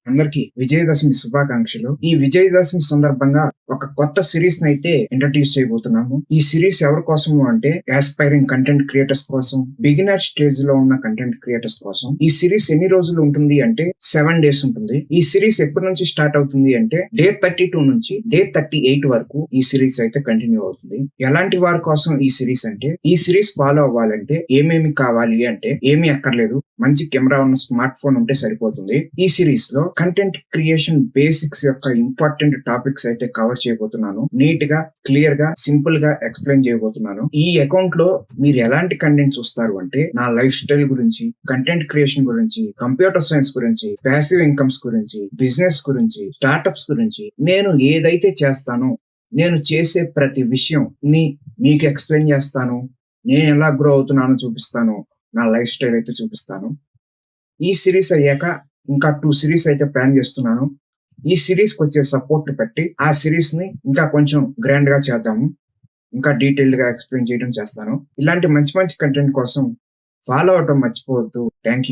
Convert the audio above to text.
అందరికి విజయదశమి శుభాకాంక్షలు. ఈ విజయదశమి సందర్భంగా ఒక కొత్త సిరీస్ నైతే ఇంట్రడ్యూస్ చేయబోతున్నాము. ఈ సిరీస్ ఎవరి కోసము అంటే యాస్పైరింగ్ కంటెంట్ క్రియేటర్స్ కోసం, బిగినర్ స్టేజ్ లో ఉన్న కంటెంట్ క్రియేటర్స్ కోసం. ఈ సిరీస్ ఎన్ని రోజులు ఉంటుంది అంటే 7 days ఉంటుంది. ఈ సిరీస్ ఎప్పటి నుంచి స్టార్ట్ అవుతుంది అంటే డే 32 నుంచి డే 38 వరకు ఈ సిరీస్ అయితే కంటిన్యూ అవుతుంది. ఎలాంటి వారి కోసం ఈ సిరీస్ అంటే, ఈ సిరీస్ ఫాలో అవ్వాలంటే ఏమేమి కావాలి అంటే ఏమీ అక్కర్లేదు, మంచి కెమెరా ఉన్న స్మార్ట్ ఫోన్ ఉంటే సరిపోతుంది. ఈ సిరీస్ లో కంటెంట్ క్రియేషన్ బేసిక్స్ యొక్క ఇంపార్టెంట్ టాపిక్స్ అయితే కవర్ చేయబోతున్నాను. నీట్ గా, క్లియర్ గా, సింపుల్ గా ఎక్స్ప్లెయిన్ చేయబోతున్నాను. ఈ అకౌంట్ లో మీరు ఎలాంటి కంటెంట్ చూస్తారు అంటే నా లైఫ్ స్టైల్ గురించి, కంటెంట్ క్రియేషన్ గురించి, కంప్యూటర్ సైన్స్ గురించి, ప్యాసివ్ ఇన్కమ్స్ గురించి, బిజినెస్ గురించి, స్టార్టప్స్ గురించి, నేను ఏదైతే చేస్తానో, నేను చేసే ప్రతి విషయం ని మీకు ఎక్స్ప్లెయిన్ చేస్తాను. నేను ఎలా గ్రో అవుతున్నానో చూపిస్తాను. నా లైఫ్ స్టైల్ అయితే చూపిస్తాను. ఈ సిరీస్ అయ్యాక ఇంకా 2 సిరీస్ అయితే ప్లాన్ చేస్తున్నాను. ఈ సిరీస్ కి వచ్చే సపోర్ట్ పెట్టి ఆ సిరీస్ ని ఇంకా కొంచెం గ్రాండ్ గా చేద్దాము. ఇంకా డీటెయిల్డ్ గా ఎక్స్ప్లెయిన్ చేయడం చేస్తాను. ఇలాంటి మంచి మంచి కంటెంట్ కోసం ఫాలో అవటం మర్చిపోవద్దు. Thank you.